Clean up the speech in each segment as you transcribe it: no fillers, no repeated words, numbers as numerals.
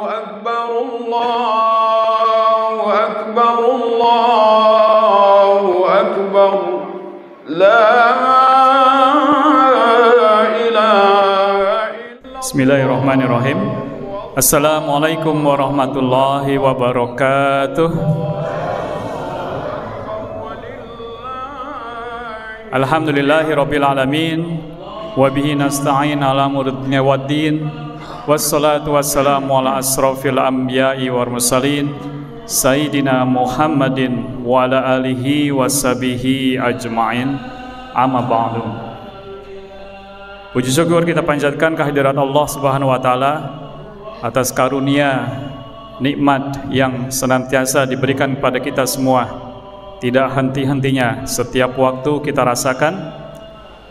أكبر الله أكبر الله أكبر لا إله إلا. Bismillahirrahmanirrahim. Assalamualaikum warahmatullahi wabarakatuh. Alhamdulillahirabbil alamin wa bihi nasta'in ala umuri dunya waddin. Wassalatu wassalamu ala asrofil anbiya'i wal mursalin Sayyidina Muhammadin wa ala alihi washabihi ajma'in. Amma ba'du. Puji syukur kita panjatkan kehadirat Allah Subhanahu wa taala atas karunia nikmat yang senantiasa diberikan kepada kita semua. Tidak henti-hentinya setiap waktu kita rasakan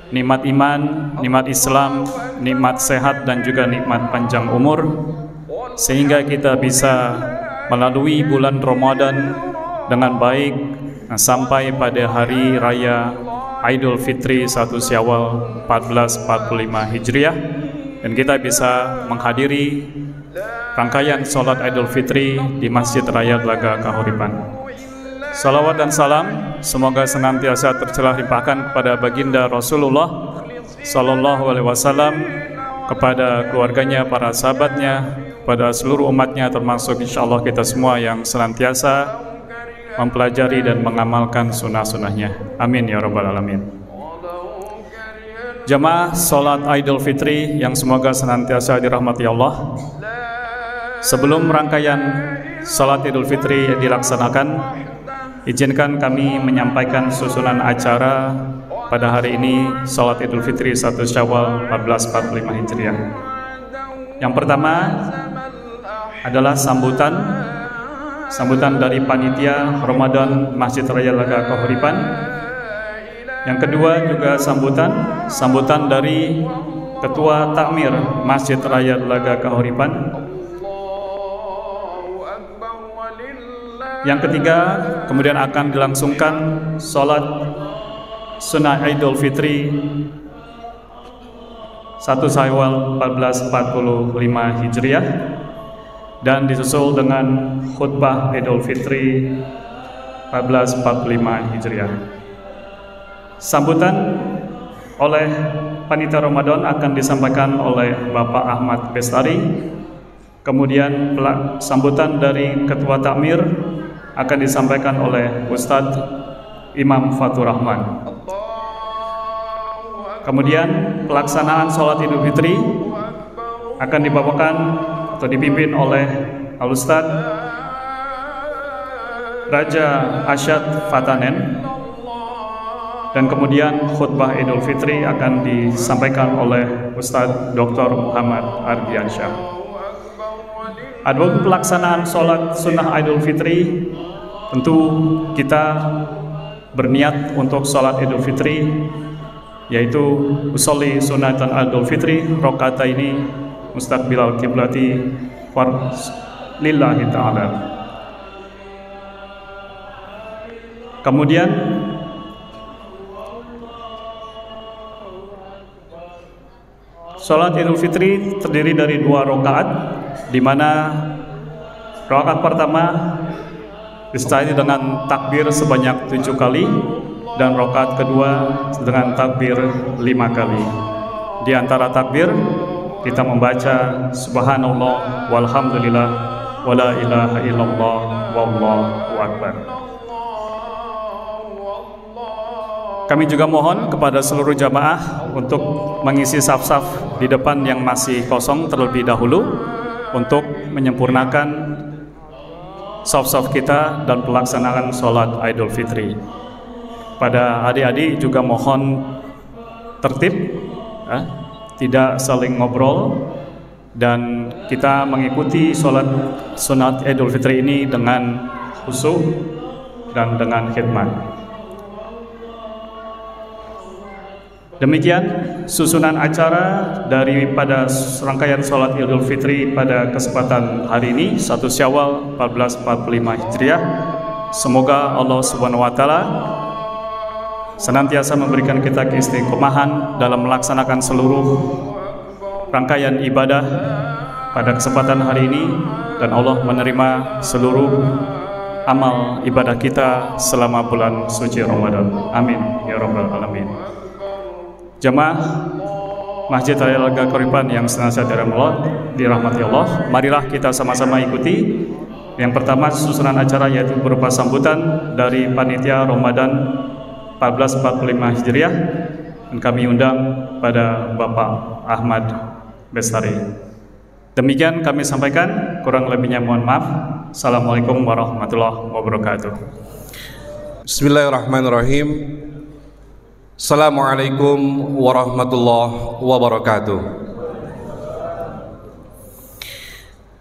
nikmat iman, nikmat Islam, nikmat sehat dan juga nikmat panjang umur, sehingga kita bisa melalui bulan Ramadan dengan baik sampai pada hari raya Idul Fitri 1 Syawal 1445 Hijriah, dan kita bisa menghadiri rangkaian sholat Idul Fitri di Masjid Raya Telaga Kahuripan. Salawat dan salam semoga senantiasa tercurah limpahkan kepada baginda Rasulullah Sallallahu Alaihi Wasallam, kepada keluarganya, para sahabatnya, pada seluruh umatnya, termasuk insyaallah kita semua yang senantiasa mempelajari dan mengamalkan sunnah-sunnahnya. Amin ya rabbal alamin. Jamaah sholat Idul Fitri yang semoga senantiasa dirahmati Allah. Sebelum rangkaian sholat Idul Fitri dilaksanakan, izinkan kami menyampaikan susunan acara pada hari ini sholat Idul Fitri 1 Syawal 1445 Hijriah. Yang pertama adalah sambutan dari panitia Ramadan Masjid Raya Telaga Kahuripan. Yang kedua juga sambutan dari Ketua Takmir Masjid Raya Telaga Kahuripan. Yang ketiga, kemudian akan dilangsungkan sholat sunnah Idul Fitri 1 Syawal 1445 Hijriah, dan disusul dengan khutbah Idul Fitri 1445 Hijriah. Sambutan oleh panitia Ramadan akan disampaikan oleh Bapak Ahmad Bestari. Kemudian sambutan dari Ketua Takmir akan disampaikan oleh Ustadz Imam Fatur Rahman. Kemudian pelaksanaan sholat Idul Fitri akan dibawakan atau dipimpin oleh Al-Ustadz Raja Asyad Fatanen, dan kemudian khutbah Idul Fitri akan disampaikan oleh Ustadz Dr. Muhammad Ardiansyah. Adapun pelaksanaan sholat sunnah Idul Fitri, tentu kita berniat untuk sholat Idul Fitri, yaitu usolli sunatan Idul Fitri rakaataini mustaqbilal kiblati lillahi ta'ala. Kemudian sholat Idul Fitri terdiri dari 2 rakaat, di mana rakaat pertama disertai dengan takbir sebanyak 7 kali, dan rakaat kedua dengan takbir 5 kali. Di antara takbir kita membaca subhanallah walhamdulillah wala ilaha illallah wallahu akbar. Kami juga mohon kepada seluruh jamaah untuk mengisi saf-saf di depan yang masih kosong terlebih dahulu, untuk menyempurnakan saf-saf kita dan pelaksanaan sholat Idul Fitri. Pada adik-adik juga mohon tertib, tidak saling ngobrol, dan kita mengikuti sholat sunat Idul Fitri ini dengan khusyuk dan dengan khidmat. Demikian susunan acara daripada rangkaian sholat Idul Fitri pada kesempatan hari ini 1 Syawal 1445 Hijriah. Semoga Allah Subhanahu wa taala senantiasa memberikan kita keistiqomahan dalam melaksanakan seluruh rangkaian ibadah pada kesempatan hari ini, dan Allah menerima seluruh amal ibadah kita selama bulan suci Ramadan. Amin ya rabbal alamin. Jamaah Masjid Raya Telaga Kahuripan yang senantiasa dirahmati Allah, marilah kita sama-sama ikuti. Yang pertama, susunan acara yaitu berupa sambutan dari panitia Ramadan 1445 Hijriah, dan kami undang pada Bapak Ahmad Bestari. Demikian kami sampaikan, kurang lebihnya mohon maaf. Assalamualaikum warahmatullahi wabarakatuh. Bismillahirrahmanirrahim. Assalamualaikum warahmatullahi wabarakatuh.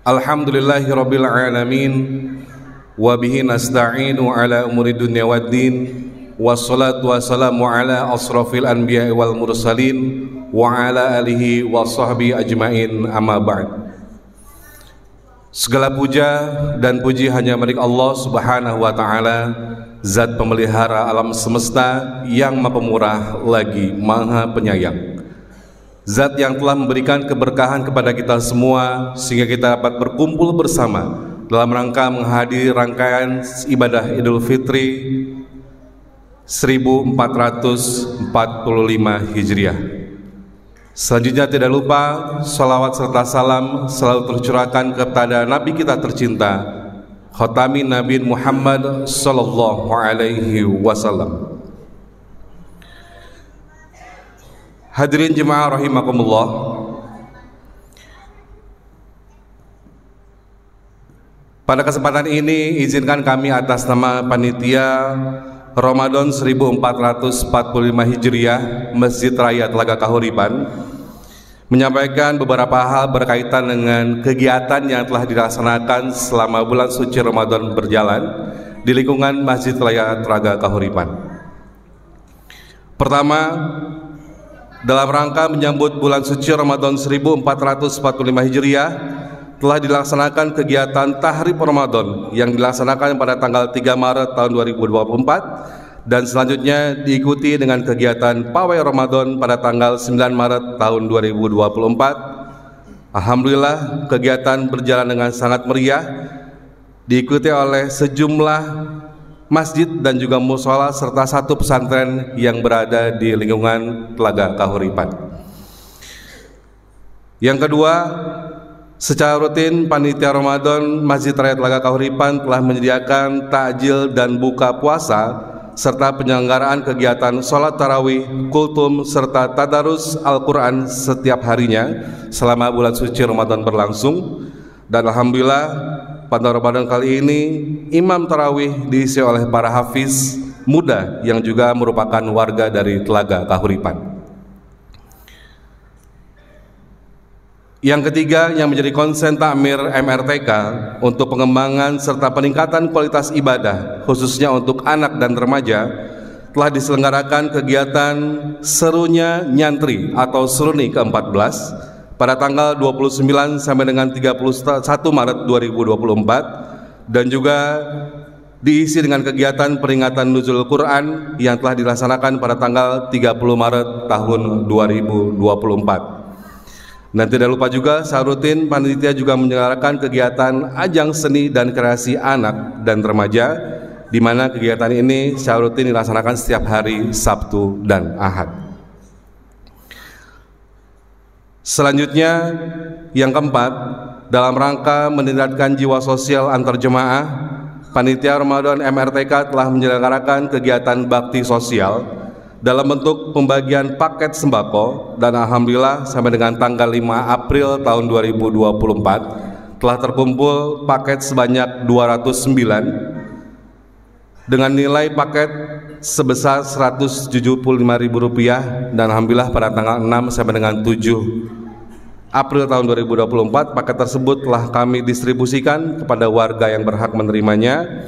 Alhamdulillahi rabbil alamin, wa bihi nasta'inu ala umuri dunya waddin, wassalatu wassalamu ala asrafil anbiya'i wal mursalin wa ala alihi wa sahbihi ajmain, amma ba'd. Segala puja dan puji hanya milik Allah Subhanahu wa ta'ala, Zat pemelihara alam semesta yang maha pemurah lagi maha penyayang, Zat yang telah memberikan keberkahan kepada kita semua sehingga kita dapat berkumpul bersama dalam rangka menghadiri rangkaian ibadah Idul Fitri 1445 Hijriah. Selanjutnya tidak lupa salawat serta salam selalu tercurahkan kepada Nabi kita tercinta, Khatamin Nabi Muhammad sallallahu alaihi wasallam. Hadirin jemaah rahimakumullah, pada kesempatan ini izinkan kami atas nama panitia Ramadan 1445 Hijriah Masjid Raya Telaga Kahuripan menyampaikan beberapa hal berkaitan dengan kegiatan yang telah dilaksanakan selama bulan suci Ramadan berjalan di lingkungan Masjid Raya Telaga Kahuripan. Pertama, dalam rangka menyambut bulan suci Ramadan 1445 Hijriah telah dilaksanakan kegiatan Tahrib Ramadan yang dilaksanakan pada tanggal 3 Maret tahun 2024 dan selanjutnya diikuti dengan kegiatan Pawai Ramadan pada tanggal 9 Maret tahun 2024. Alhamdulillah, kegiatan berjalan dengan sangat meriah, diikuti oleh sejumlah masjid dan juga mushola serta satu pesantren yang berada di lingkungan Telaga Kahuripan. Yang kedua, secara rutin panitia Ramadan Masjid Raya Telaga Kahuripan telah menyediakan takjil dan buka puasa serta penyelenggaraan kegiatan sholat tarawih, kultum serta tadarus Al-Quran setiap harinya selama bulan suci Ramadan berlangsung. Dan alhamdulillah pada Ramadan kali ini imam tarawih diisi oleh para hafiz muda yang juga merupakan warga dari Telaga Kahuripan. Yang ketiga, yang menjadi konsen takmir MRTK untuk pengembangan serta peningkatan kualitas ibadah khususnya untuk anak dan remaja, telah diselenggarakan kegiatan Serunya Nyantri atau Seruni ke-14 pada tanggal 29 sampai dengan 31 Maret 2024 dan juga diisi dengan kegiatan peringatan Nuzul Quran yang telah dilaksanakan pada tanggal 30 Maret tahun 2024. Dan tidak lupa juga secara rutin panitia juga menyelenggarakan kegiatan ajang seni dan kreasi anak dan remaja, di mana kegiatan ini secara rutin dilaksanakan setiap hari Sabtu dan Ahad. Selanjutnya, yang keempat, dalam rangka meningkatkan jiwa sosial antar jemaah, panitia Ramadan MRTK telah menyelenggarakan kegiatan bakti sosial dalam bentuk pembagian paket sembako, dan alhamdulillah sampai dengan tanggal 5 April tahun 2024 telah terkumpul paket sebanyak 209 dengan nilai paket sebesar Rp175.000, dan alhamdulillah pada tanggal 6 sampai dengan 7 April tahun 2024 paket tersebut telah kami distribusikan kepada warga yang berhak menerimanya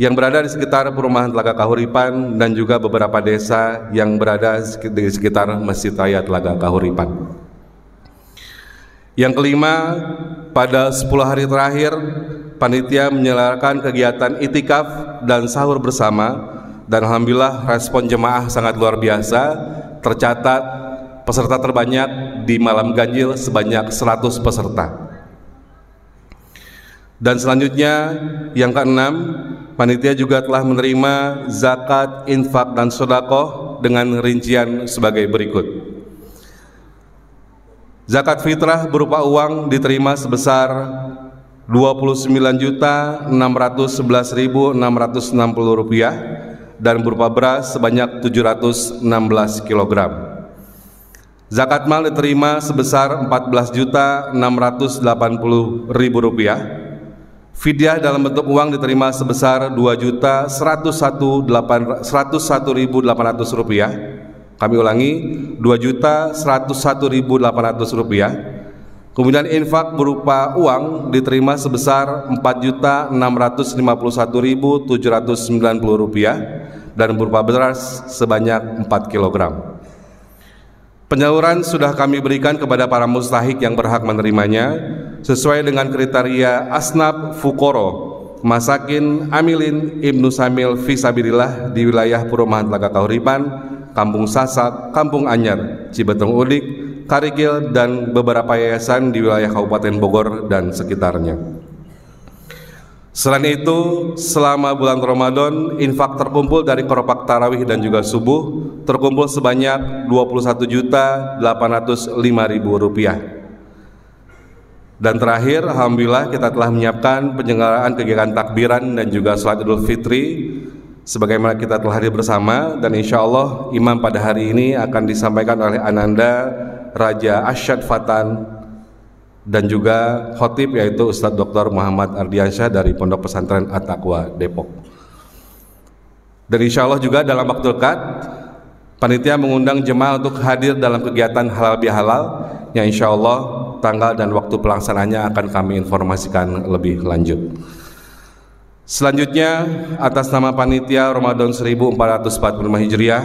yang berada di sekitar perumahan Telaga Kahuripan dan juga beberapa desa yang berada di sekitar Masjid Raya Telaga Kahuripan. Yang kelima, pada 10 hari terakhir panitia menyelenggarakan kegiatan itikaf dan sahur bersama, dan alhamdulillah respon jemaah sangat luar biasa. Tercatat peserta terbanyak di malam ganjil sebanyak 100 peserta. Dan selanjutnya yang keenam, panitia juga telah menerima zakat, infak, dan sedekah dengan rincian sebagai berikut. Zakat fitrah berupa uang diterima sebesar Rp29.611.660 dan berupa beras sebanyak 716 kg. Zakat mal diterima sebesar Rp14.680.000. Fidyah dalam bentuk uang diterima sebesar Rp2.101.800. Kami ulangi, Rp2.101.800. Kemudian infak berupa uang diterima sebesar Rp4.651.790 dan berupa beras sebanyak 4 kg. Penyaluran sudah kami berikan kepada para mustahik yang berhak menerimanya sesuai dengan kriteria asnaf, fukoro, masakin, amilin, ibnu samil, fisabilillah di wilayah Perumahan Telaga Kahuripan, Kampung Sasak, Kampung Anyar, Cibetung Udik, Karikil, dan beberapa yayasan di wilayah Kabupaten Bogor dan sekitarnya. Selain itu, selama bulan Ramadan, infak terkumpul dari keropak tarawih dan juga subuh terkumpul sebanyak Rp21.805.000. Dan terakhir, alhamdulillah kita telah menyiapkan penyelenggaraan kegiatan takbiran dan juga salat Idul Fitri sebagaimana kita telah hadir bersama, dan insya Allah imam pada hari ini akan disampaikan oleh Ananda Raja Asyad Fatan dan juga khotib yaitu Ustadz Dr. Muhammad Ardiansyah dari Pondok Pesantren At-Taqwa Depok. Dan insya Allah juga dalam waktu dekat panitia mengundang jemaah untuk hadir dalam kegiatan halal bihalal yang insya Allah tanggal dan waktu pelaksanaannya akan kami informasikan lebih lanjut. Selanjutnya, atas nama panitia Ramadan 1445 Hijriah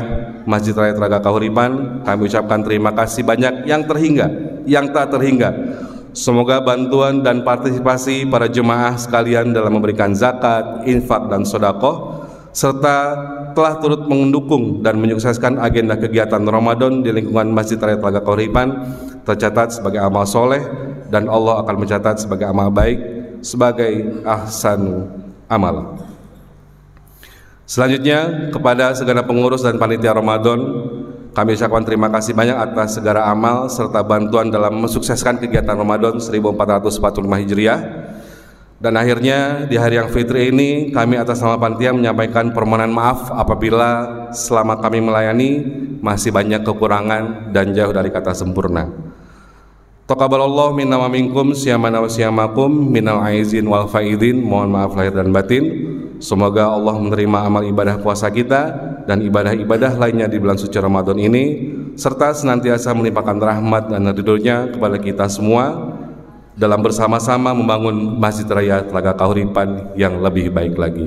Masjid Raya Telaga Kahuripan, kami ucapkan terima kasih banyak yang terhingga, yang tak terhingga. Semoga bantuan dan partisipasi para jemaah sekalian dalam memberikan zakat, infak, dan sedekah serta telah turut mendukung dan menyukseskan agenda kegiatan Ramadan di lingkungan Masjid Raya Telaga Kahuripan tercatat sebagai amal soleh dan Allah akan mencatat sebagai amal baik sebagai ahsanu amal. Selanjutnya, kepada segenap pengurus dan panitia Ramadan, kami ucapkan terima kasih banyak atas segala amal serta bantuan dalam mensukseskan kegiatan Ramadan 1445 Hijriah. Dan akhirnya di hari yang fitri ini, kami atas nama panitia menyampaikan permohonan maaf apabila selama kami melayani masih banyak kekurangan dan jauh dari kata sempurna. Taqabbalallahu minna wa minkum siyamana wa siyamakum minal aizin wal faidin. Mohon maaf lahir dan batin. Semoga Allah menerima amal ibadah puasa kita dan ibadah-ibadah lainnya di bulan suci Ramadan ini, serta senantiasa melimpahkan rahmat dan ridhonya kepada kita semua dalam bersama-sama membangun Masjid Raya Telaga Kahuripan yang lebih baik lagi.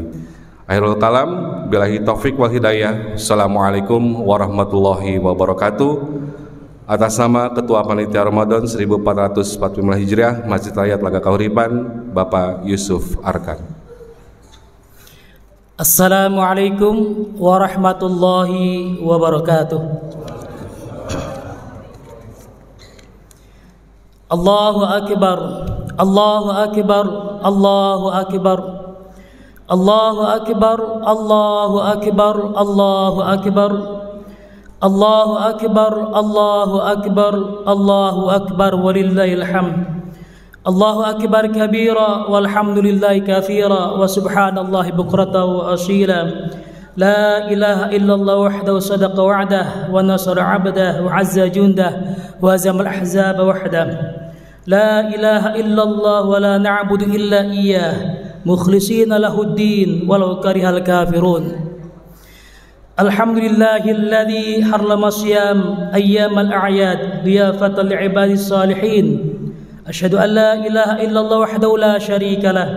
Akhirul kalam, billahi taufik wal hidayah. Assalamualaikum warahmatullahi wabarakatuh. Atas nama Ketua Panitia Ramadan 1445 Hijriah Masjid Raya Telaga Kahuripan, Bapak Yusuf Arkan. Assalamualaikum warahmatullahi wabarakatuh. Allahu Akbar, Allahu Akbar, Allahu Akbar, Allahu Akbar, Allahu Akbar, Allahu Akbar, Allahu Akbar, Allahu Akbar, Allahu Akbar, walillahil hamd. Allahu Akbar kabira walhamdulillahi kathira wa subhanallahi bukrata wa asila. La ilaha illallah wahdahu sadaqa wa'dah wa nasara 'abdah wa 'azza jundah wa hazamal ahzaba wahdah. La ilaha illallah wa la na'budu illa iyyah mukhlishina lahuddin walau karihal kafirun. Alhamdulillahilladzi harrama siyam ayyamal a'yad liyafatan li'ibadis salihin. أشهد أن لا إله إلا الله وحده لا شريك له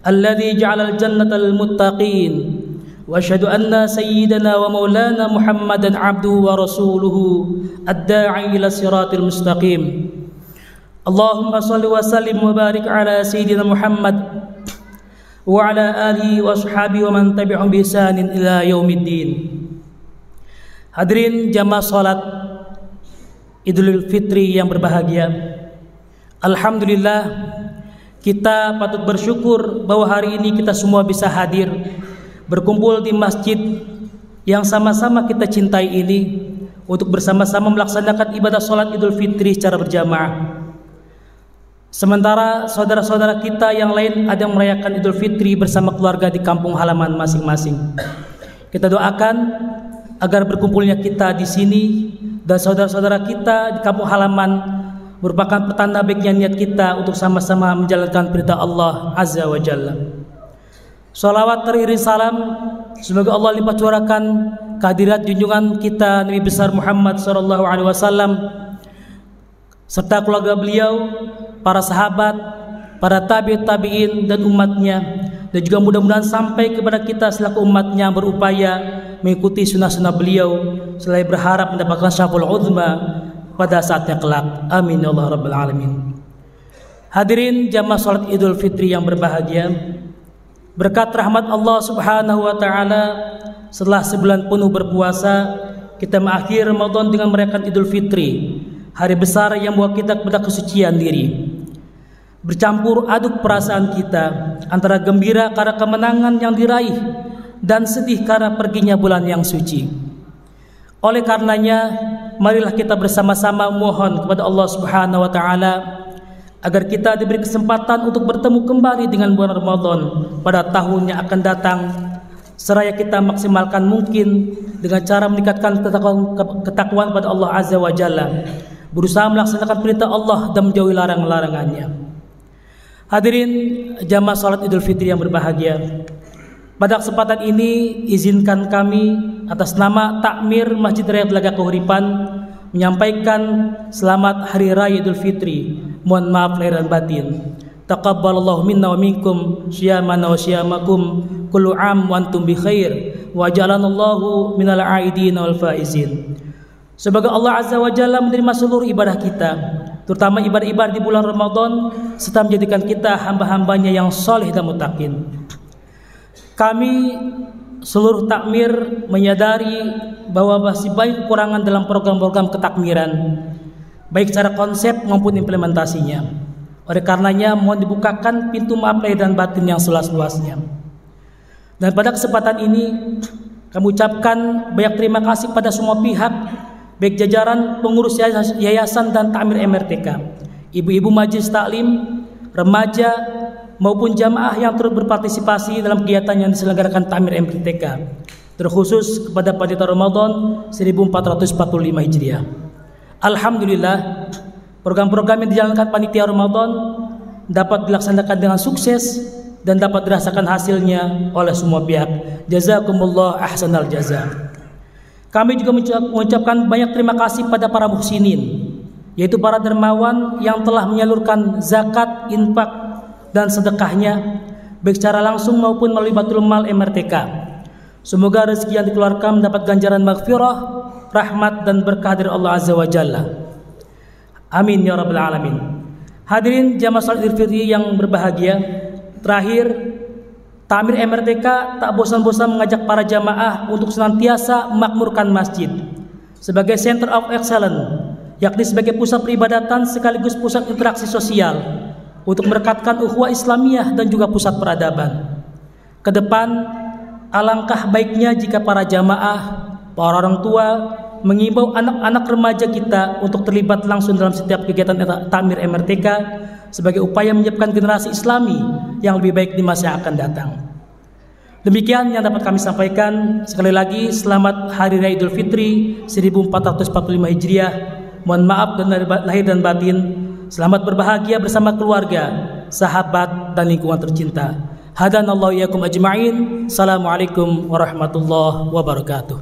الذي جعل الجنة للمتقين وأشهد أن سيدنا ومولانا محمدا عبده ورسوله الداعي إلى الصراط المستقيم. اللهم صل وسلم وبارك على سيدنا محمد وعلى آله وصحبه ومن تبعهم بإحسان إلى يوم الدين. Hadirin jamaah salat Idul Fitri yang berbahagia, alhamdulillah Kita patut bersyukur bahwa hari ini kita semua bisa hadir berkumpul di masjid yang sama-sama kita cintai ini untuk bersama-sama melaksanakan ibadah sholat Idul Fitri secara berjamaah. Sementara saudara-saudara kita yang lain ada yang merayakan Idul Fitri bersama keluarga di kampung halaman masing-masing. Kita doakan agar berkumpulnya kita di sini dan saudara-saudara kita di kampung halaman merupakan petanda baiknya niat kita untuk sama-sama menjalankan perintah Allah Azza wa Jalla. Salawat teriring salam semoga Allah lipat curahkan kehadirat junjungan kita Nabi besar Muhammad sallallahu alaihi wasallam serta keluarga beliau, para sahabat, para tabi'in dan umatnya, dan juga mudah-mudahan sampai kepada kita selaku umatnya berupaya mengikuti sunnah-sunnah beliau selain berharap mendapatkan syafa'ul uzma pada saatnya kelak. Amin ya Allah rabbal alamin. Hadirin jamaah salat Idul Fitri yang berbahagia, berkat rahmat Allah Subhanahu wa taala setelah sebulan penuh berpuasa, kita mengakhiri Ramadan dengan merayakan Idul Fitri, hari besar yang membawa kita kepada kesucian diri. Bercampur aduk perasaan kita antara gembira karena kemenangan yang diraih dan sedih karena perginya bulan yang suci. Oleh karenanya, marilah kita bersama-sama mohon kepada Allah Subhanahu wa taala agar kita diberi kesempatan untuk bertemu kembali dengan bulan Ramadan pada tahun yang akan datang, seraya kita maksimalkan mungkin dengan cara meningkatkan ketakwaan pada Allah Azza wa Jalla, berusaha melaksanakan perintah Allah dan menjauhi larangan-larangannya. Hadirin jamaah salat Idul Fitri yang berbahagia, pada kesempatan ini izinkan kami atas nama Takmir Masjid Raya Telaga Kahuripan menyampaikan selamat Hari Raya Idul Fitri. Mohon maaf lahir dan batin. Taqabbalallahu minna wa minkum syiyamana wa syiyamakum kullu am wa antum bi khair wa ja'alanallahu minal aidin wal faizin. Semoga Allah Azza wa Jalla menerima seluruh ibadah kita, terutama ibadah-ibadah di bulan Ramadan, serta menjadikan kita hamba-hambanya yang soleh dan muttaqin. Kami seluruh takmir menyadari bahwa masih banyak kekurangan dalam program-program ketakmiran, baik secara konsep maupun implementasinya. Oleh karenanya mohon dibukakan pintu maaf lahir dan batin yang seluas-luasnya. Dan pada kesempatan ini kami ucapkan banyak terima kasih pada semua pihak, baik jajaran pengurus yayasan dan takmir MRTK, ibu-ibu majelis taklim, remaja maupun jamaah yang turut berpartisipasi dalam kegiatan yang diselenggarakan takmir MRTK, terkhusus kepada panitia Ramadan 1445 Hijriah. Alhamdulillah, program-program yang dijalankan panitia Ramadan dapat dilaksanakan dengan sukses dan dapat dirasakan hasilnya oleh semua pihak. Jazakumullah ahsanal jaza. Kami juga mengucapkan banyak terima kasih pada para muhsinin, yaitu para dermawan yang telah menyalurkan zakat, infak dan sedekahnya baik secara langsung maupun melalui Baitul Mal MRTK. Semoga rezeki yang dikeluarkan mendapat ganjaran maghfirah, rahmat dan berkah dari Allah Azza wa Jalla. Amin ya rabbal alamin. Hadirin jamaah salat Idul Fitri yang berbahagia, terakhir takmir MRTK tak bosan-bosan mengajak para jamaah untuk senantiasa memakmurkan masjid sebagai center of excellence, yakni sebagai pusat peribadatan sekaligus pusat interaksi sosial untuk merekatkan ukhuwah Islamiyah dan juga pusat peradaban. Kedepan, alangkah baiknya jika para jamaah, para orang tua mengimbau anak-anak remaja kita untuk terlibat langsung dalam setiap kegiatan takmir MRTK sebagai upaya menyiapkan generasi Islami yang lebih baik di masa yang akan datang. Demikian yang dapat kami sampaikan. Sekali lagi selamat Hari Raya Idul Fitri 1445 Hijriah. Mohon maaf dan lahir dan batin. Selamat berbahagia bersama keluarga, sahabat dan lingkungan tercinta. Hadanallahu iyyakum ajma'in. Assalamualaikum warahmatullahi wabarakatuh.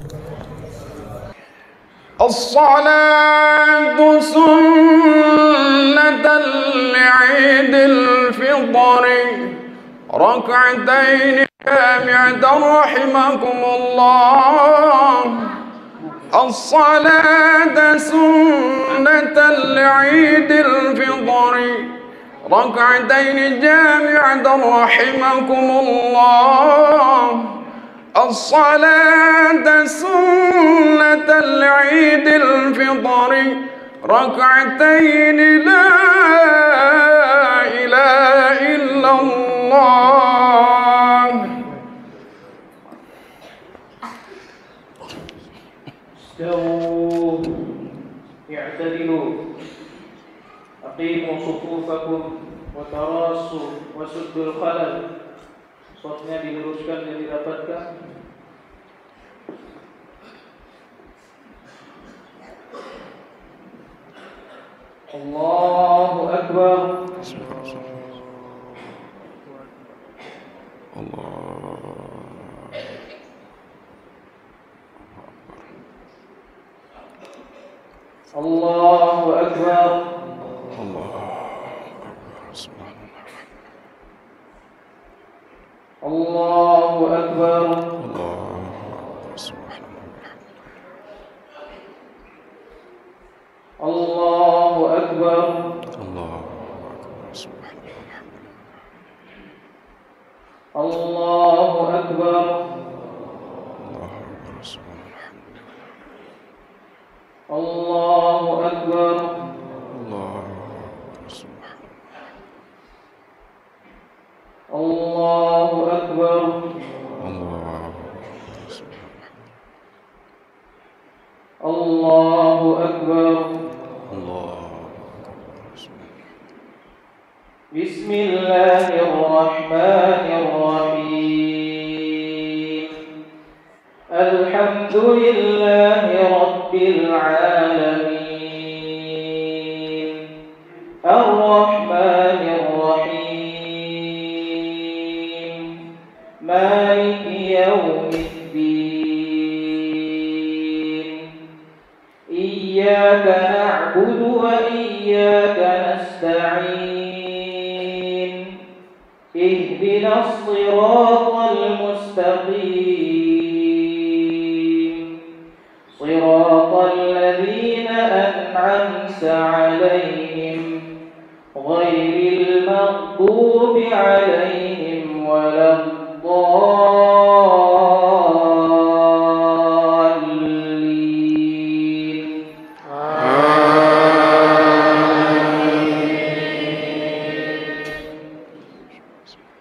As-salatu sunnatan li'idil fitri raka'ataini jami'atan rahimakumullah. As-salatu sunnatan li'idil fitri raka'ataini jami'atan rahimakumullah. الصلاة سنة العيد الفطر ركعتين لا إله sufufakum wa tarasu wa suddul khalal. Shotnya diluruskan dan dirapatkan. Allahu Akbar. Allahu Akbar. Allahu Akbar. Allahu Akbar. Allahu Akbar. Allahu Akbar. Allahu Akbar. Allahu Akbar. Bismillahirrahmanirrahim. Alhamdulillahi Rabbil alamin. Ar-Rahmanir Rahim. Maliki yaumiddin. Iyyaka na'budu wa iyyaka nasta'in. Ihdinas siratal mustaqim. Siratal ladzina an'amta 'alaihim ghairil maghdubi 'alaihim waladdallin.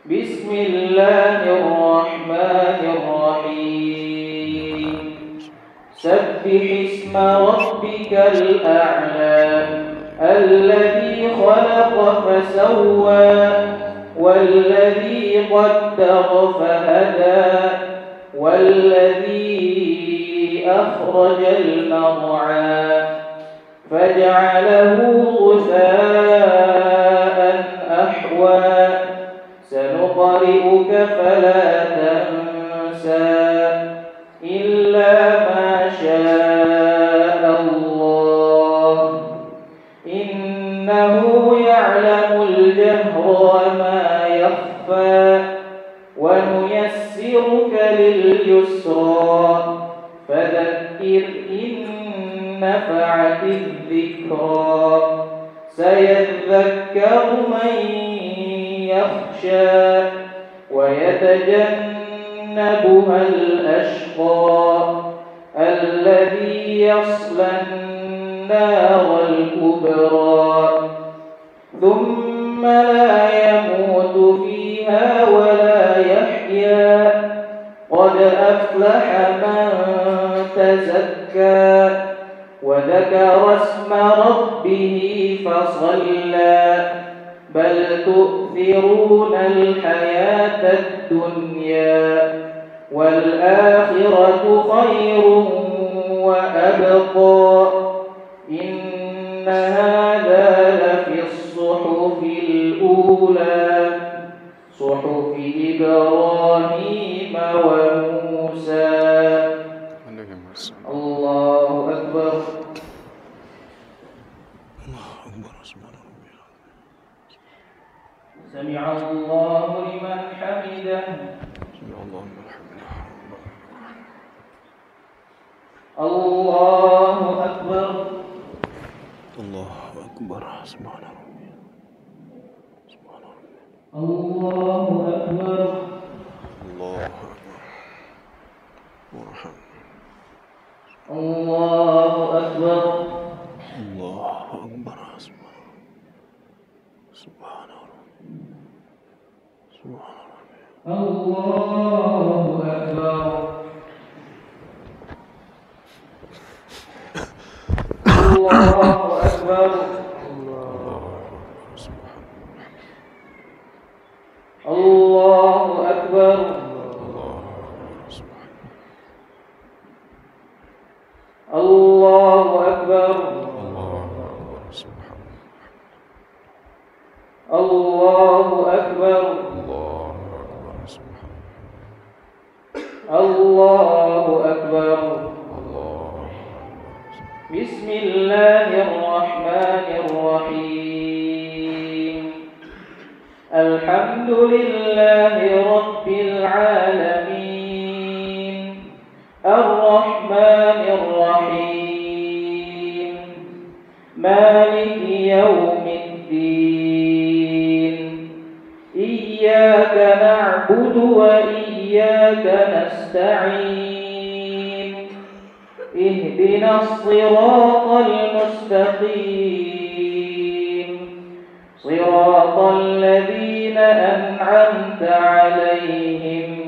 Bismillahirrahmanirrahim. Sabbih isma rabbikal a'la alladhi khalaqa fasawwa walladhi qaddara fahada walladhi akhrajal mar'a faj'alahu ghutha'an ahwa. سنقرئك فلا تنسى إلا ما شاء الله إنه يعلم الجهر وما يخفى ونيسرك لليسرى فذكر إن نفعت الذكرى سيذكر من يخشى ويتجنبها الأشقى الذي يصلى النار الكبرى ثم لا يموت فيها ولا يحيا قد أفلح من تزكى وذكر اسم ربه فصلى بل تؤثرون الحياة الدنيا والآخرة خير وأبقى إن هذا لفي الصحف الأولى صحف إبراهيم وموسى. الله أكبر. سمع الله لمن حمده. الله أكبر. الله أكبر. سبحان ربي. سبحان ربي. الله أكبر. الله أكبر. الله أكبر. الله أكبر. سبحان ربي. سبحان ربي. الله أكبر. الله أكبر. الله أكبر. سبحان الله أكبر الله أكبر الله أكبر الله أكبر بسم الله الرحمن الرحيم الحمد لله رب العالمين الرحمن الرحيم مالك يوم الدين إياك نعبد وإياك نستعين اهدنا الصراط المستقيم صراط الذين أنعمت عليهم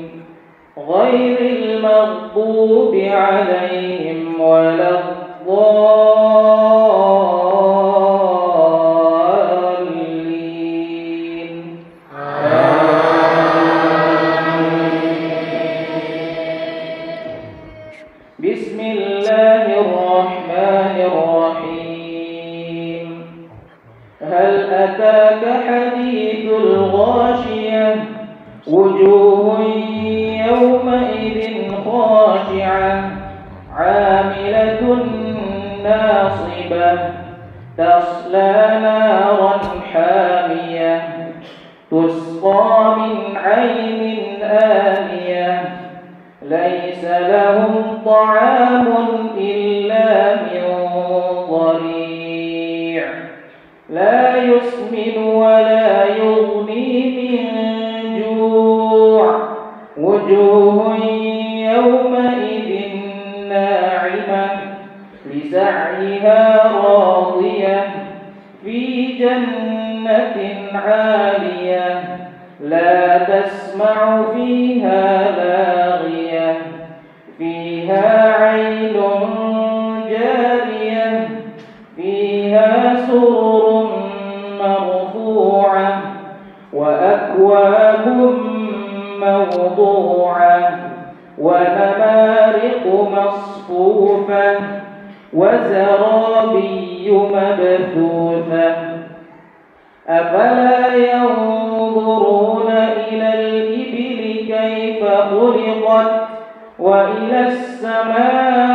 غير المغضوب عليهم ولا الضالين بسم الله الرحمن الرحيم هل أتاك حديث الغاشية وجوه يومئذ خاشعة عاملة ناصبة تصلى نارا حامية تسقى من عين آنية ليس لهم طعام إلا من ضريع لا يسمن ولا يغني من جوع وجوه يومئذ ناعمة لسعيها راضية في جنة عالية لا تسمع فيها لاغية فيها عين جارية فيها سرر مرفوعة وأكواب موضوعة ونمارق مصفوفة وزرابي مبثوثة أفلا ينظرون إلى الإبل كيف خلقت وإلى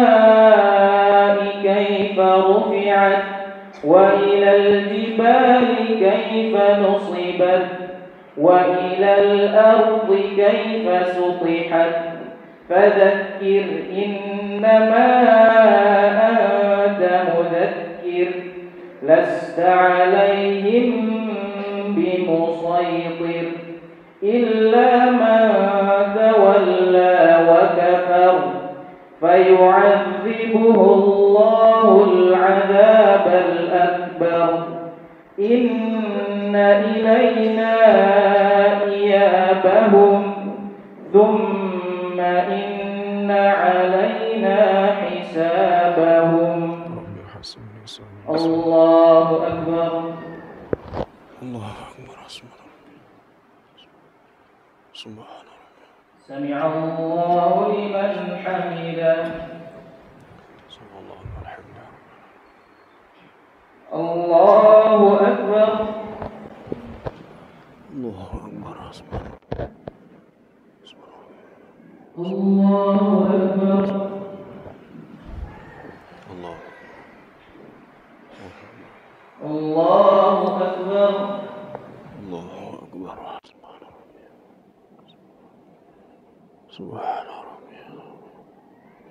السماء كيف رفعت وإلى الجبال كيف نصبت وإلى الأرض كيف سطحت فذكر إنما أنت مذكر لست عليهم بمسيطر إلا من تولى وكفر فيعذبه الله العذاب الأكبر إن إلينا إيابهم ثم إن علينا حسابهم الله أكبر الله أكبر سبحان الله سمع الله لمن حمده سبحان الله والحمد الله أكبر الله أكبر الله أكبر الله الله أكبر الله أكبر سبحان ربي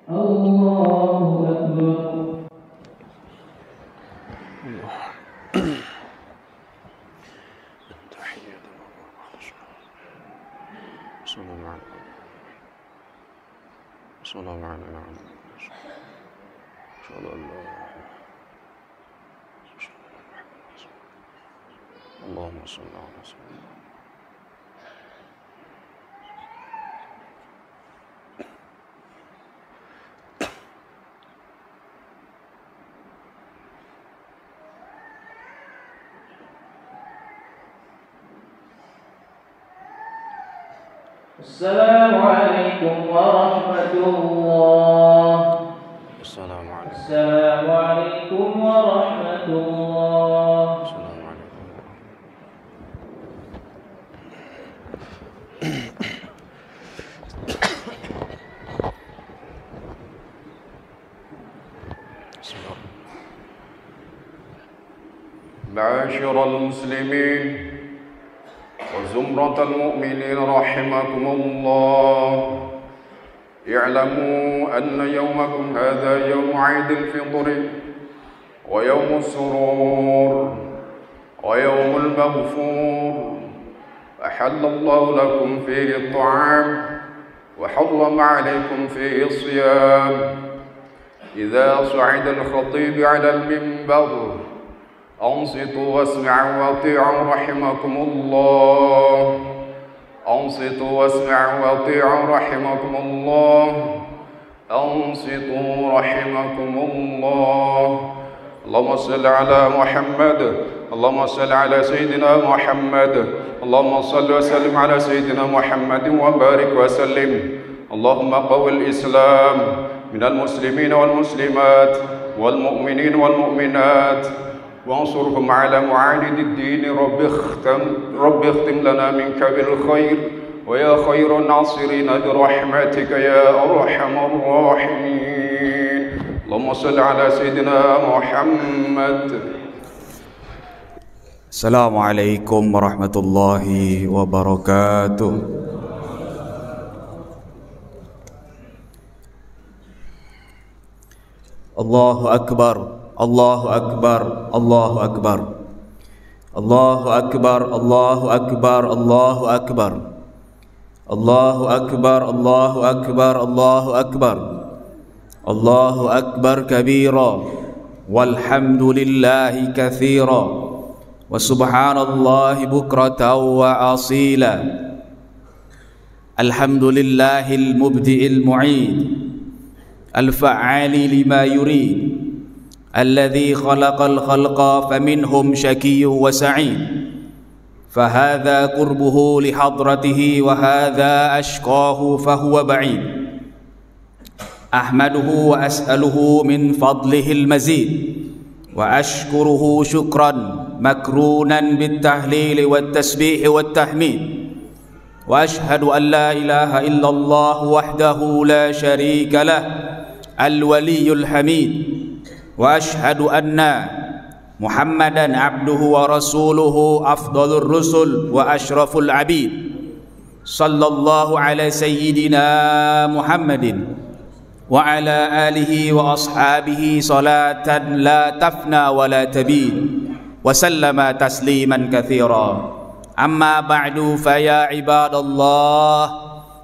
الله أكبر تحية صلى الله عليه صلى الله عليه صلى الله اللهم صل على سيدنا Assalamualaikum warahmatullahi. Assalamualaikum warahmatullahi. معاشر المسلمين وزمرة المؤمنين رحمكم الله، اعلموا أن يومكم هذا يوم عيد الفطر ويوم السرور ويوم المغفور، أحل الله لكم فيه الطعام وحرم عليكم فيه الصيام. إذا صعد الخطيب على المنبر أنصتوا واسمعوا وأطيعوا رحمكم الله. أنصتوا واسمعوا وأطيعوا رحمكم الله. أنصتوا رحمكم الله. اللهم صل على محمد. اللهم صل على سيدنا محمد. اللهم صل وسلم على سيدنا محمد وبارك وسلم. اللهم قوي الإسلام من المسلمين والمسلمات والمؤمنين والمؤمنات، وانصرهم على معاند الدين. رب اختم لنا منك بالخير، ويا خير الناصرين برحمتك يا أرحم الراحمين. اللهم صل على سيدنا محمد. Assalamualaikum warahmatullahi wabarakatuh. Allahu Akbar, Allahu Akbar, Allahu Akbar, Allahu Akbar, Allahu Akbar, Allahu Akbar, Allahu Akbar, Allahu Akbar, Allahu Akbar, Allahu Akbar kabira, walhamdulillahi katsira, wa subhanallahi bukratan wa asila. Alhamdulillahil mubdi'il mu'id, al-fa'ali lima yurid, الذي خلق الخلق فمنهم شكي وسعيد، فهذا قربه لحضرته وهذا أشقاه فهو بعيد. أحمده وأسأله من فضله المزيد، وأشكره شكرا مكرونا بالتهليل والتسبيح والتحميد، وأشهد أن لا إله إلا الله وحده لا شريك له الولي الحميد، وأشهد أن محمدا عبده ورسوله أفضل الرسل وأشرف العبيد، صلى الله على سيدنا محمد وعلى آله وأصحابه صلاة لا تفنى ولا تبيد، وسلم تسليما كثيرا. أما بعد فيا عباد الله،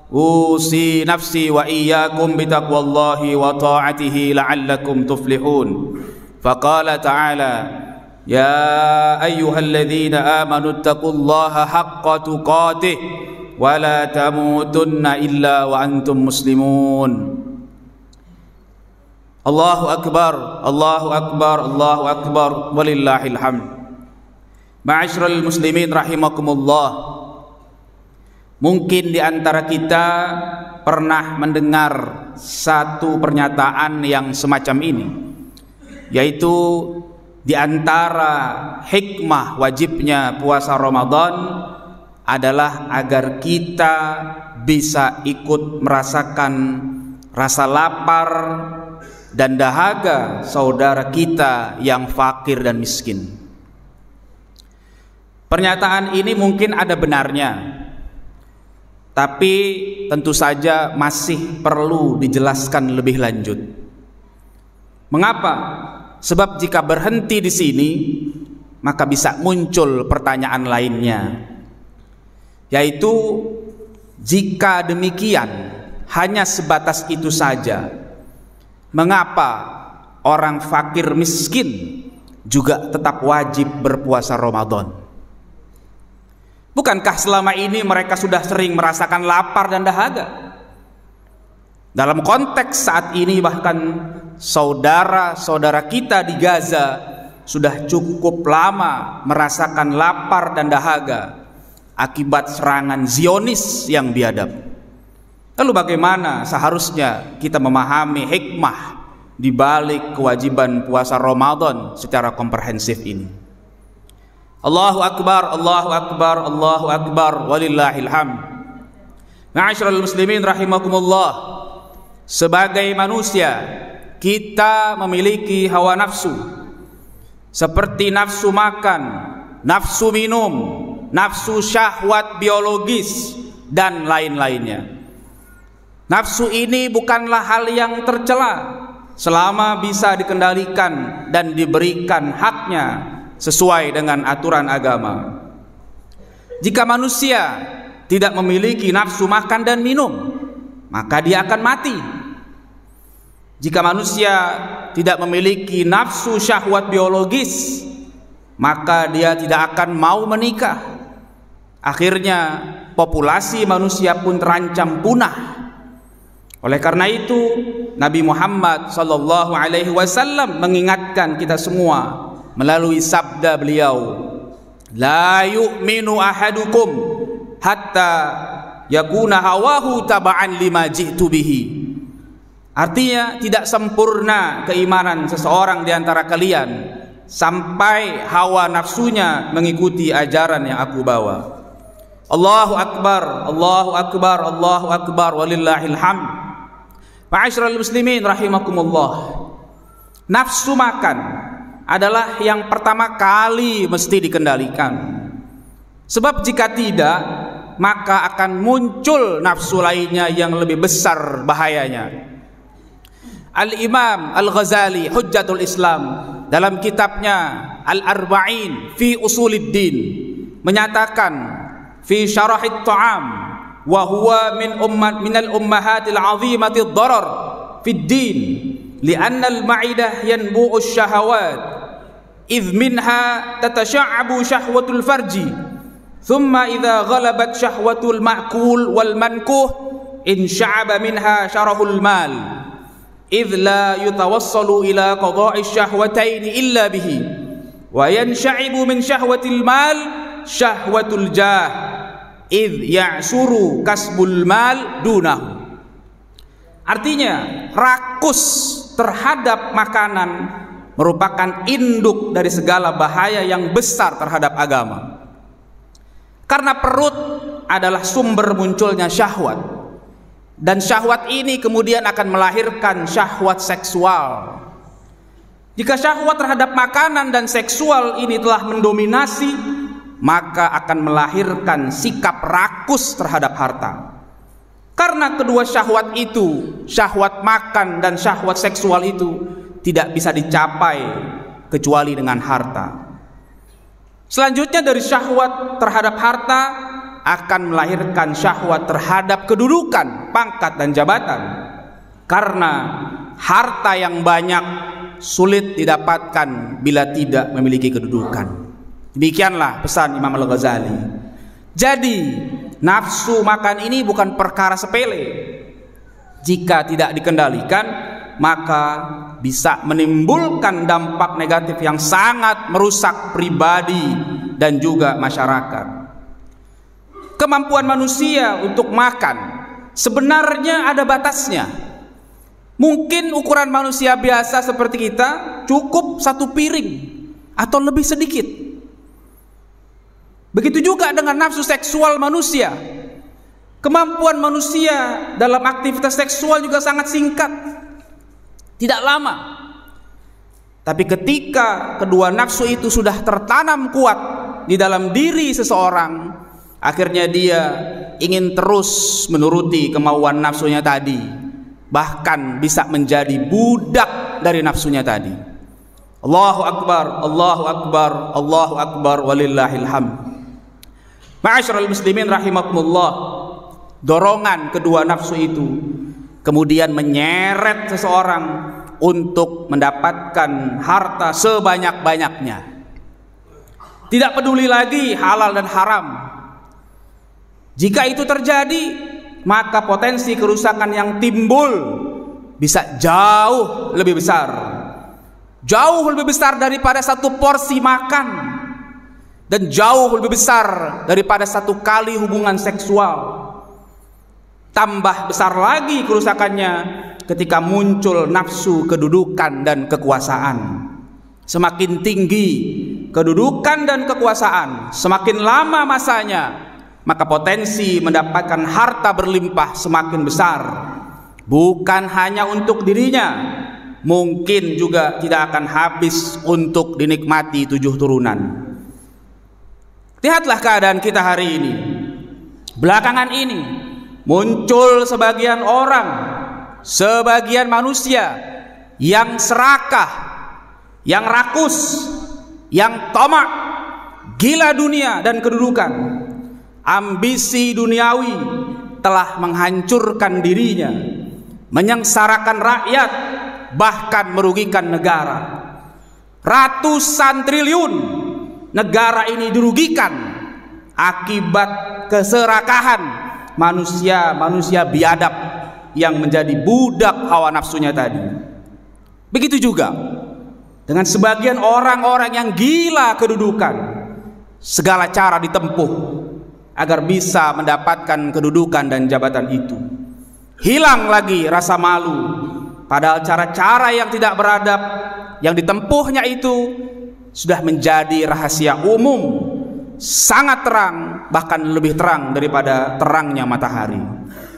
أوصي نفسي وإياكم بتقوى الله وطاعته لعلكم تفلحون. فقال تعالى: يا أيها الذين آمنوا اتقوا الله حق تقاته ولا تموتن إلا وأنتم مسلمون. الله أكبر، الله أكبر، الله أكبر، ولله الحمد. Ma'asyiral muslimin rahimakumullah. Mungkin di antara kita pernah mendengar satu pernyataan yang semacam ini, yaitu di antara hikmah wajibnya puasa Ramadan adalah agar kita bisa ikut merasakan rasa lapar dan dahaga saudara kita yang fakir dan miskin. Pernyataan ini mungkin ada benarnya, tapi tentu saja masih perlu dijelaskan lebih lanjut. Mengapa? Sebab jika berhenti di sini, maka bisa muncul pertanyaan lainnya, yaitu jika demikian hanya sebatas itu saja, mengapa orang fakir miskin juga tetap wajib berpuasa Ramadan? Bukankah selama ini mereka sudah sering merasakan lapar dan dahaga? Dalam konteks saat ini bahkan saudara-saudara kita di Gaza sudah cukup lama merasakan lapar dan dahaga. akibat serangan Zionis yang biadab. Lalu bagaimana seharusnya kita memahami hikmah di balik kewajiban puasa Ramadan secara komprehensif ini? Allahu Akbar, Allahu Akbar, Allahu Akbar, walillahil hamd. Ma'asyiral muslimin rahimakumullah, sebagai manusia kita memiliki hawa nafsu, seperti nafsu makan, nafsu minum, nafsu syahwat biologis, dan lain-lainnya. Nafsu ini bukanlah hal yang tercela selama bisa dikendalikan dan diberikan haknya sesuai dengan aturan agama. Jika manusia tidak memiliki nafsu makan dan minum, maka dia akan mati. Jika manusia tidak memiliki nafsu syahwat biologis, maka dia tidak akan mau menikah. Akhirnya populasi manusia pun terancam punah. Oleh karena itu, Nabi Muhammad SAW mengingatkan kita semua melalui sabda beliau, la yu'minu ahadukum hatta yakuna hawahu taba'an lima ji'tu bihi. Artinya, tidak sempurna keimanan seseorang di antara kalian sampai hawa nafsunya mengikuti ajaran yang aku bawa. Allahu Akbar, Allahu Akbar, Allahu Akbar, walillahil hamd. Ma'asyiral muslimin rahimakumullah, nafsu makan adalah yang pertama kali mesti dikendalikan. Sebab jika tidak, maka akan muncul nafsu lainnya yang lebih besar bahayanya. Al-Imam Al-Ghazali Hujjatul Islam dalam kitabnya Al-Arba'in fi Usuluddin menyatakan fi syarahit ta'am wa huwa min al-ummahatil 'azimatil darar fid din li'anna al-ma'idah yanbu'u syahawat idh minha tatasha'abu syahwatul farji thumma idha ghalabat syahwatul ma'kul wal mankuh insya'aba minha syarahul mal idh la yutawassalu ila qada'i syahwatain illa bihi wa yansha'ibu min syahwatil mal syahwatul jah idh ya'suru kasbul mal dunahu. Artinya, rakus terhadap makanan merupakan induk dari segala bahaya yang besar terhadap agama. Karena perut adalah sumber munculnya syahwat, dan syahwat ini kemudian akan melahirkan syahwat seksual. Jika syahwat terhadap makanan dan seksual ini telah mendominasi, maka akan melahirkan sikap rakus terhadap harta. Karena kedua syahwat itu, syahwat makan dan syahwat seksual itu tidak bisa dicapai kecuali dengan harta. Selanjutnya dari syahwat terhadap harta akan melahirkan syahwat terhadap kedudukan, pangkat dan jabatan. Karena harta yang banyak sulit didapatkan bila tidak memiliki kedudukan. Demikianlah pesan Imam Al-Ghazali. Jadi nafsu makan ini bukan perkara sepele. Jika tidak dikendalikan, maka bisa menimbulkan dampak negatif yang sangat merusak pribadi dan juga masyarakat. Kemampuan manusia untuk makan sebenarnya ada batasnya. Mungkin ukuran manusia biasa seperti kita cukup 1 piring atau lebih sedikit. Begitu juga dengan nafsu seksual manusia. Kemampuan manusia dalam aktivitas seksual juga sangat singkat, tidak lama. Tapi ketika kedua nafsu itu sudah tertanam kuat di dalam diri seseorang, akhirnya dia ingin terus menuruti kemauan nafsunya tadi, bahkan bisa menjadi budak dari nafsunya tadi. Allahu Akbar, Allahu Akbar, Allahu Akbar, walillahil hamd. Ma'asyiral muslimin rahimakumullah, dorongan kedua nafsu itu kemudian menyeret seseorang untuk mendapatkan harta sebanyak-banyaknya. Tidak peduli lagi halal dan haram. Jika itu terjadi, maka potensi kerusakan yang timbul bisa jauh lebih besar. Jauh lebih besar daripada 1 porsi makan. dan jauh lebih besar daripada 1 kali hubungan seksual. Tambah besar lagi kerusakannya ketika muncul nafsu kedudukan dan kekuasaan. Semakin tinggi kedudukan dan kekuasaan, semakin lama masanya, maka potensi mendapatkan harta berlimpah semakin besar. Bukan hanya untuk dirinya, mungkin juga tidak akan habis untuk dinikmati 7 turunan. Lihatlah keadaan kita hari ini. Belakangan ini muncul sebagian orang, sebagian manusia yang serakah, yang rakus, yang tamak, gila dunia dan kedudukan. Ambisi duniawi telah menghancurkan dirinya, menyengsarakan rakyat, bahkan merugikan negara. Ratusan triliun negara ini dirugikan akibat keserakahan manusia biadab yang menjadi budak hawa nafsunya tadi. Begitu juga dengan sebagian orang-orang yang gila kedudukan. Segala cara ditempuh agar bisa mendapatkan kedudukan dan jabatan itu. Hilang lagi rasa malu, padahal cara-cara yang tidak beradab yang ditempuhnya itu sudah menjadi rahasia umum, sangat terang, bahkan lebih terang daripada terangnya matahari.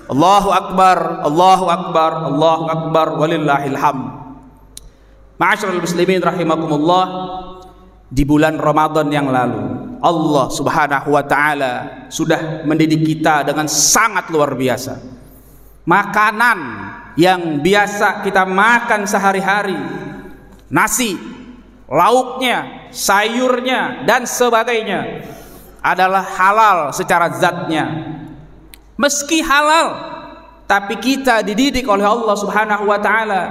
Allahu Akbar, Allahu Akbar, Allahu Akbar, walillahil hamd. Ma'asyiral muslimin rahimakumullah, di bulan Ramadan yang lalu Allah Subhanahu wa taala sudah mendidik kita dengan sangat luar biasa. Makanan yang biasa kita makan sehari-hari, nasi, lauknya, sayurnya dan sebagainya adalah halal secara zatnya. Meski halal, tapi kita dididik oleh Allah Subhanahu wa taala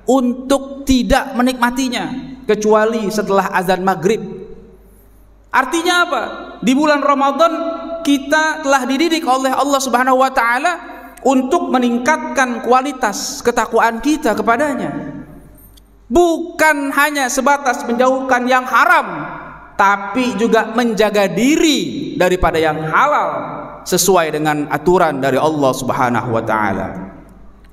untuk tidak menikmatinya kecuali setelah azan maghrib. Artinya apa? Di bulan Ramadan kita telah dididik oleh Allah Subhanahu wa taala untuk meningkatkan kualitas ketakwaan kita kepadanya. Bukan hanya sebatas menjauhkan yang haram, tapi juga menjaga diri daripada yang halal sesuai dengan aturan dari Allah Subhanahu wa taala.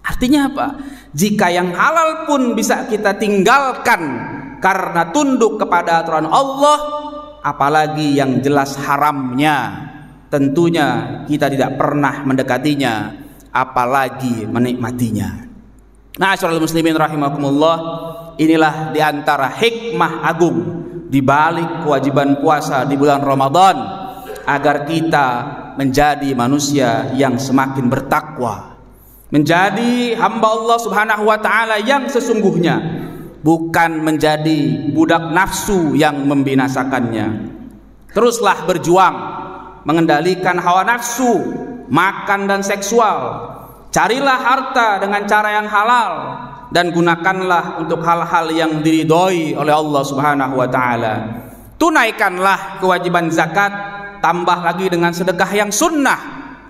Artinya apa? Jika yang halal pun bisa kita tinggalkan karena tunduk kepada aturan Allah, apalagi yang jelas haramnya, tentunya kita tidak pernah mendekatinya, apalagi menikmatinya. Ma'asyiral muslimin rahimakumullah, inilah diantara hikmah agung di balik kewajiban puasa di bulan Ramadan, agar kita menjadi manusia yang semakin bertakwa, menjadi hamba Allah Subhanahu wa taala yang sesungguhnya, bukan menjadi budak nafsu yang membinasakannya. Teruslah berjuang mengendalikan hawa nafsu, makan dan seksual. Carilah harta dengan cara yang halal dan gunakanlah untuk hal-hal yang diridhoi oleh Allah Subhanahu wa taala. Tunaikanlah kewajiban zakat, tambah lagi dengan sedekah yang sunnah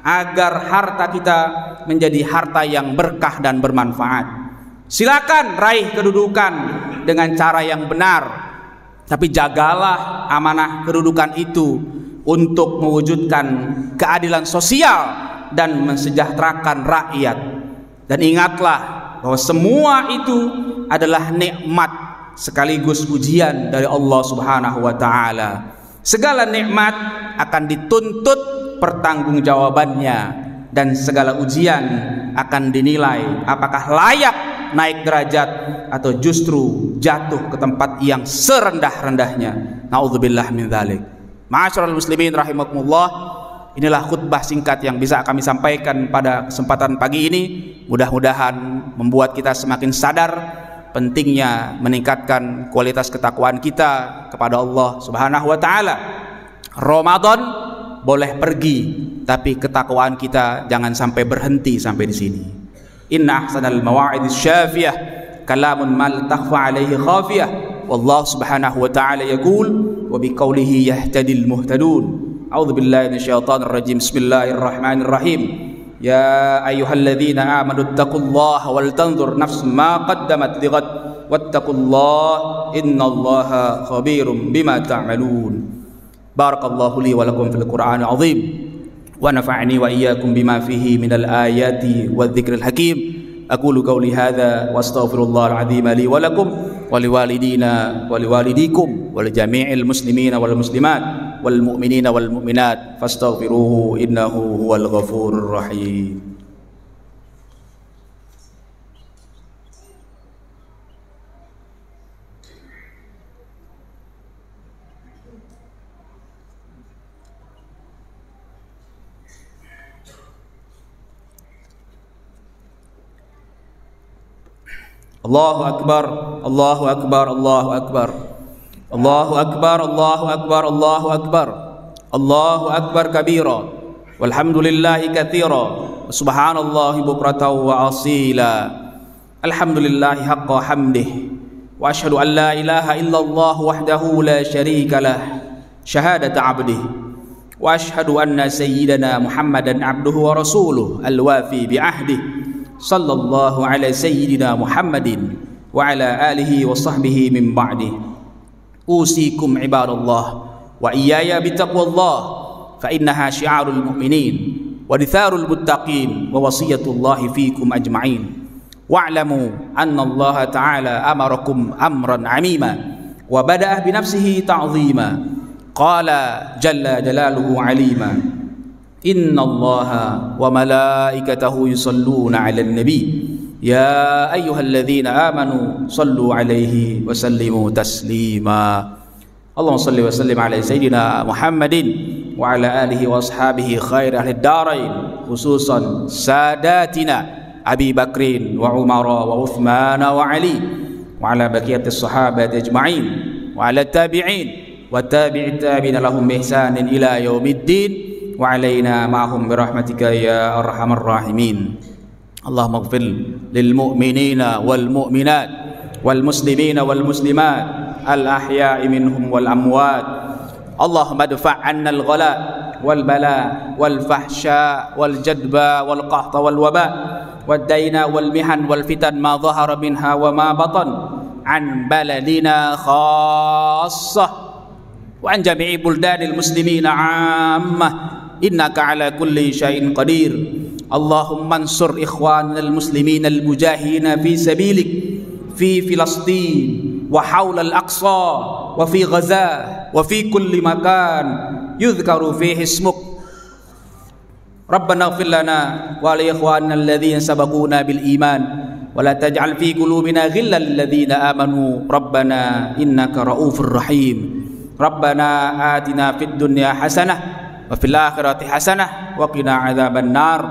agar harta kita menjadi harta yang berkah dan bermanfaat. Silakan raih kedudukan dengan cara yang benar, tapi jagalah amanah kedudukan itu untuk mewujudkan keadilan sosial dan mensejahterakan rakyat. Dan ingatlah bahwa semua itu adalah nikmat sekaligus ujian dari Allah Subhanahu wa taala. Segala nikmat akan dituntut pertanggungjawabannya, dan segala ujian akan dinilai apakah layak naik derajat atau justru jatuh ke tempat yang serendah-rendahnya. Nauzubillah min dzalik. Ma'asyiral muslimin rahimakumullah, inilah khutbah singkat yang bisa kami sampaikan pada kesempatan pagi ini. Mudah-mudahan membuat kita semakin sadar pentingnya meningkatkan kualitas ketakwaan kita kepada Allah Subhanahu wa taala. Ramadan boleh pergi, tapi ketakwaan kita jangan sampai berhenti sampai di sini. Inna ahsanal mawa'idis syafiyah kalamun mal takhfa alaihi khafiyah. Wallahu subhanahu wa ta'ala yaqul wa biqaulihi yahtadil muhtadun. A'udzu billahi minasyaitonir rajim. Bismillahirrahmanirrahim. Ya ayyuhalladzina amanu taqullaha wal tanzur nafsum ma qaddamat lighad wattaqullaha innallaha khabirum bima ta'malun. Barakallahu li wa lakum fil Qur'anil azim wa nafa'ani wa iyyakum bima fihi minal ayati wadh-dhikril hakim. Aqulu qawli hadza wa astaghfirullahal azim li wa lakum wa liwalidina wa liwalidikum wa li jami'il muslimina wal muslimat wal mu'minina wal mu'minat fastaghfiruhu innahu huwal ghafurur rahim. Allahu akbar, Allahu akbar, Allahu akbar. Allahu akbar, Allahu akbar, Allahu akbar. Allahu akbar kabira. Walhamdulillahi katsira. Subhanallahi bukratan wa asila. Alhamdulillahi haqqa hamdih. Wa asyhadu an la ilaha illallah wahdahu la syarika lah. Syahadata 'abdih. Wa asyhadu anna sayyidana Muhammadan 'abduhu wa rasuluh al-wafi bi 'ahdihi. Sallallahu ala sayyidina Muhammadin wa ala alihi wa sahbihi min ba'di. Usikum ibadallah wa iyaya bitaqwallah fa innaha syi'arul mu'minin wa ditharul muttaqin wa wasiyatullahi fikum ajma'in. Wa'lamu anna Allah ta'ala amarakum amran 'amima wa bada'a bi nafsihi ta'zima. Qala jalla jalaluhu 'alima. Inna Allaha wa malaikatahu yusalluna 'alan nabi ya ayyuhalladzina amanu sallu 'alaihi wa sallimu taslima. Allahumma salli wa sallim 'ala sayyidina Muhammadin wa 'ala alihi wa ashabihi khair ahli darain, khususan sadatina Abi Bakrin wa Umar wa Uthman wa Ali wa 'ala baqiyatis sahabati ajma'in wa 'ala tabi'in wa tabi'it tabi'in lahum bi ihsanin ila yaumiddin wa alaina ma'hum birahmatika ya arhamar rahimin. Allahumma ighfir lil mu'minina wal mu'minat wal muslimina wal muslimat al ahya'i minhum wal amwat. Allahumma adfa' 'anna al ghala wal bala wal fahsya wal jadba wal qahta wal waba wad daina wal mihan wal fitan ma dhahara minha wa ma batan an baladina khassah wa an jami'i buldanil muslimina 'ammah. Innaka ala kulli syai'in qadir. Allahumma ansur ikhwanal muslimin al mujahidin fi sabilik fi Filastin wa haula al-Aqsa wa fi Gaza wa fi kulli makan yudhkaru fihi ismuk. Rabbana ighfir lana wa li ikhwanina alladhina sabaquna bil iman wa la taj'al fi qulubina ghillan lil ladzina amanu rabbana innaka raufur rahim. Rabbana atina fid dunya hasanah wa fil akhirati hasanah wa qina adzaban nar.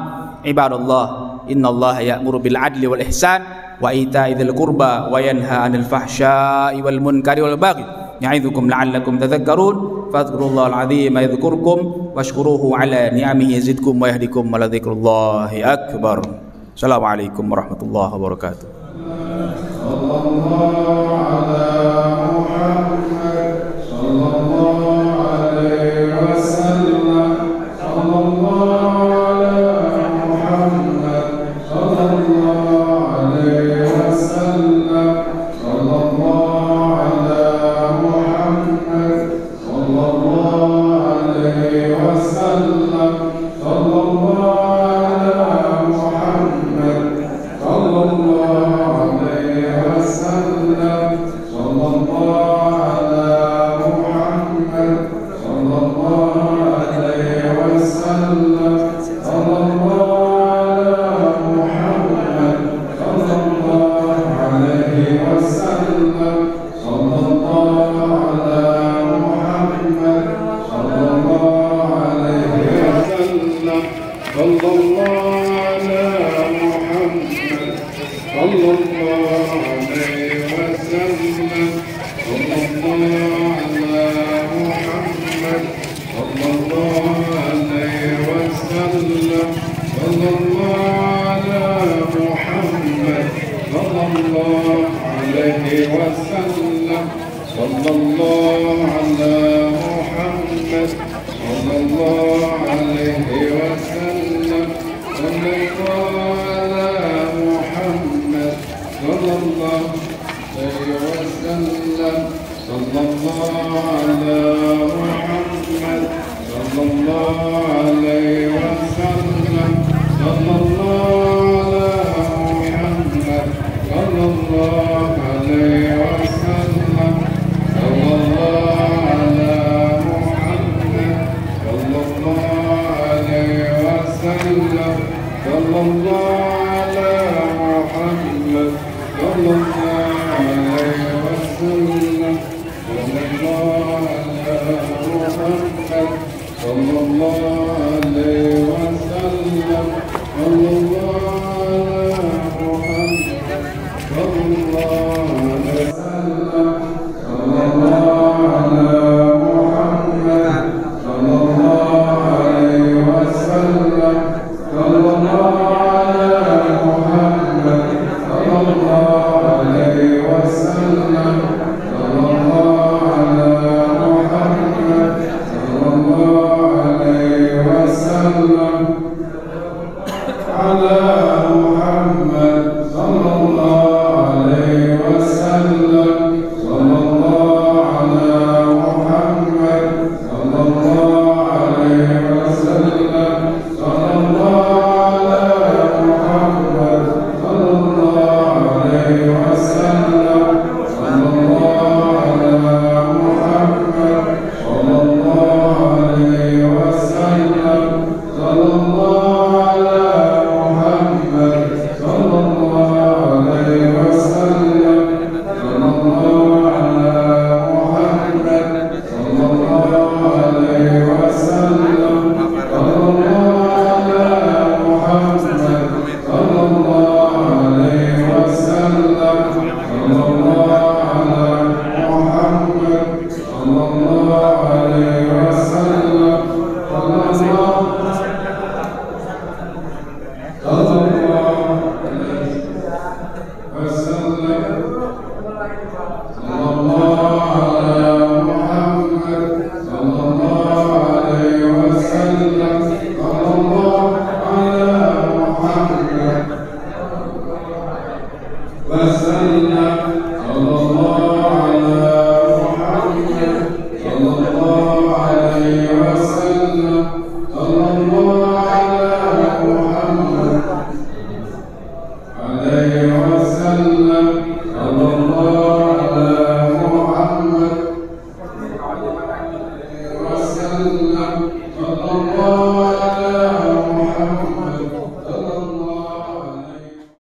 Ibadallah, innallaha ya'muru bil adli wal ihsan wa ita'i dzil qurba wa yanha 'anil fahsya'i wal munkari wal baghi ya'idzukum la'allakum tadhakkarun. Fadhkurullahal 'azima yadhkurkum washkuruhu 'ala ni'amihi yazidkum wa yahdikum wa ladzikrullahi akbar. Assalamualaikum warahmatullahi wabarakatuh. صلى الله على محمد وسلم صلى الله على محمد صلى الله عليه وسلم صلى الله على محمد صلى الله